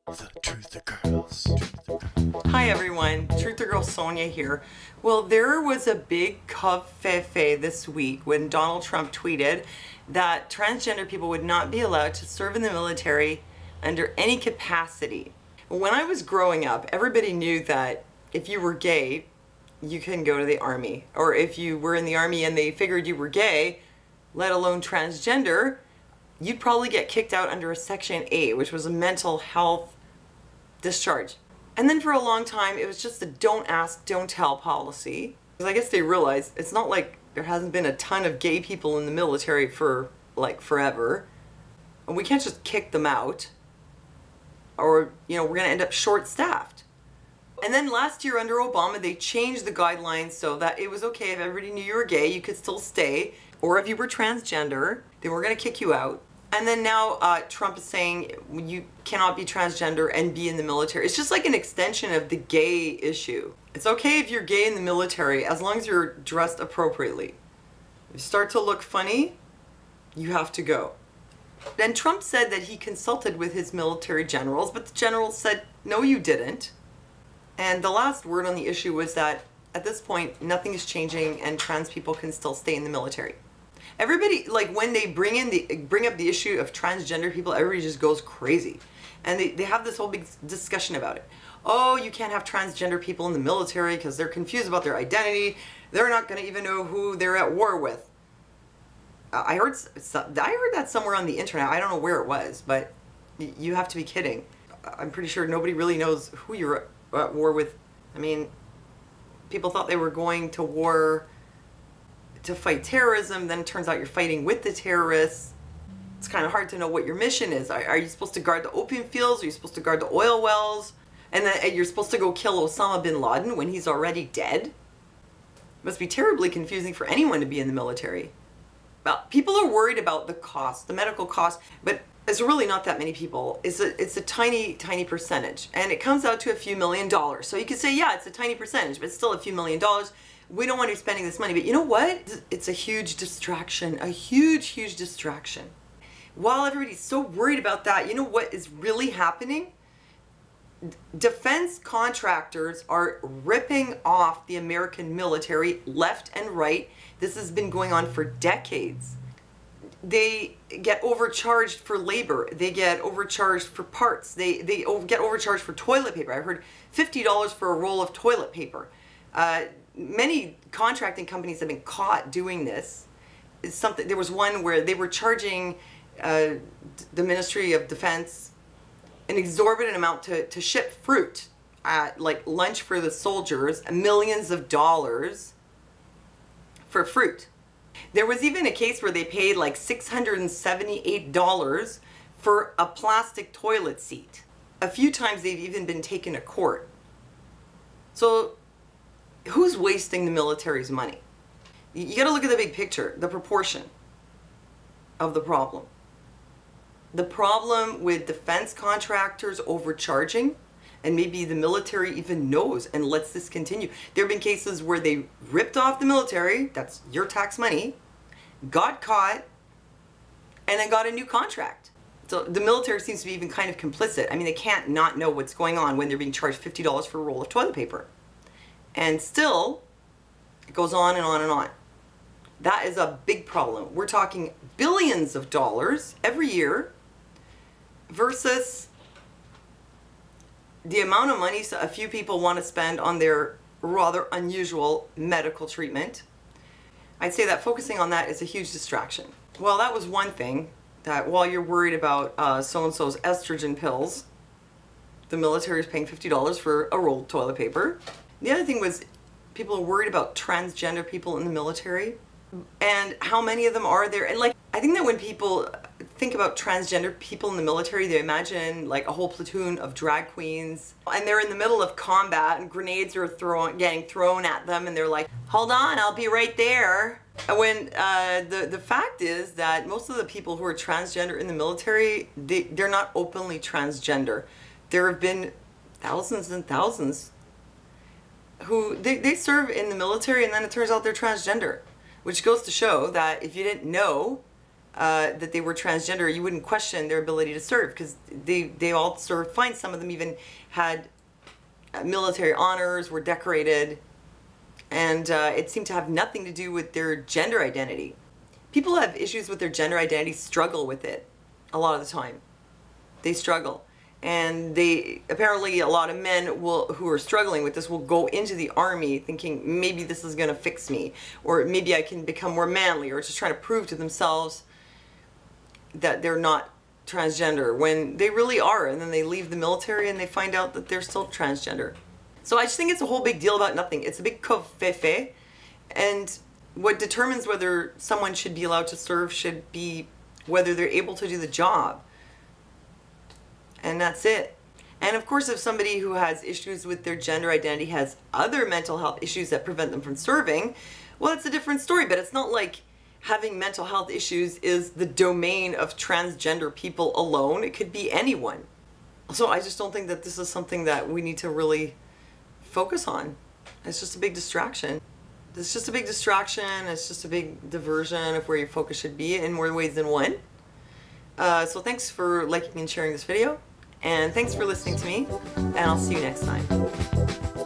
The Truther Girls. Hi everyone, Truther Girl Sonia here. Well, there was a big COVFEFE this week when Donald Trump tweeted that transgender people would not be allowed to serve in the military under any capacity. When I was growing up, everybody knew that if you were gay, you couldn't go to the army. Or if you were in the army and they figured you were gay, let alone transgender, you'd probably get kicked out under a Section 8, which was a mental health discharge. And then for a long time, it was just a don't ask, don't tell policy. Because I guess they realized it's not like there hasn't been a ton of gay people in the military for like forever. And we can't just kick them out or, we're going to end up short-staffed. And then last year under Obama, they changed the guidelines so that it was okay if everybody knew you were gay, you could still stay. Or if you were transgender, they weren't going to kick you out. And then now Trump is saying you cannot be transgender and be in the military. It's just like an extension of the gay issue. It's okay if you're gay in the military as long as you're dressed appropriately. If you start to look funny, you have to go. Then Trump said that he consulted with his military generals, but the generals said, no, you didn't. And the last word on the issue was that at this point, nothing is changing and trans people can still stay in the military. Everybody, like when they bring up the issue of transgender people, everybody just goes crazy. And they have this whole big discussion about it. Oh, you can't have transgender people in the military because they're confused about their identity. They're not going to even know who they're at war with. I heard that somewhere on the internet. I don't know where it was, but you have to be kidding. I'm pretty sure nobody really knows who you're at war with. I mean, people thought they were going to war to fight terrorism, then it turns out you're fighting with the terrorists. It's kind of hard to know what your mission is. Are you supposed to guard the opium fields? Are you supposed to guard the oil wells? And then you're supposed to go kill Osama bin Laden when he's already dead? It must be terribly confusing for anyone to be in the military. Well, people are worried about the cost, the medical cost, but it's really not that many people. It's a tiny, tiny percentage. And it comes out to a few $1 million. So you could say, yeah, it's a tiny percentage, but it's still a few $1 million. We don't want to be spending this money, but you know what? It's a huge distraction, a huge, huge distraction. While everybody's so worried about that, you know what is really happening? Defense contractors are ripping off the American military left and right. This has been going on for decades. They get overcharged for labor. They get overcharged for parts. They get overcharged for toilet paper. I heard $50 for a roll of toilet paper. Many contracting companies have been caught doing this. There was one where they were charging the Ministry of Defense an exorbitant amount to ship fruit at like lunch for the soldiers, millions of dollars for fruit. There was even a case where they paid like $678 for a plastic toilet seat. A few times they've even been taken to court. So who's wasting the military's money? You got to look at the big picture, the proportion of the problem. The problem with defense contractors overcharging, and maybe the military even knows and lets this continue. There have been cases where they ripped off the military, that's your tax money, got caught, and then got a new contract. So the military seems to be even kind of complicit. I mean, they can't not know what's going on when they're being charged $50 for a roll of toilet paper. And still, it goes on and on and on. That is a big problem. We're talking billions of dollars every year versus the amount of money a few people want to spend on their rather unusual medical treatment. I'd say that focusing on that is a huge distraction. Well, that was one thing, that while you're worried about so-and-so's estrogen pills, the military is paying $50 for a roll of toilet paper. The other thing was people are worried about transgender people in the military and how many of them are there. And like, I think that when people think about transgender people in the military, they imagine like a whole platoon of drag queens and they're in the middle of combat and grenades are getting thrown at them and they're like, hold on, I'll be right there. And when the fact is that most of the people who are transgender in the military, they're not openly transgender. There have been thousands and thousands who they serve in the military and then it turns out they're transgender, which goes to show that if you didn't know, that they were transgender, you wouldn't question their ability to serve, because they all served fine. Some of them even had military honors, were decorated, and it seemed to have nothing to do with their gender identity. People who have issues with their gender identity struggle with it a lot of the time. They struggle. And apparently a lot of men who are struggling with this will go into the army thinking maybe this is going to fix me, or maybe I can become more manly, or just trying to prove to themselves that they're not transgender when they really are, and then they leave the military and they find out that they're still transgender. So I just think it's a whole big deal about nothing. It's a big COVFEFE, and what determines whether someone should be allowed to serve should be whether they're able to do the job. And that's it. And of course, if somebody who has issues with their gender identity has other mental health issues that prevent them from serving, well, it's a different story. But it's not like having mental health issues is the domain of transgender people alone. It could be anyone. So I just don't think that this is something that we need to really focus on. It's just a big distraction. It's just a big distraction. It's just a big diversion of where your focus should be in more ways than one. So thanks for liking and sharing this video. And thanks for listening to me, and I'll see you next time.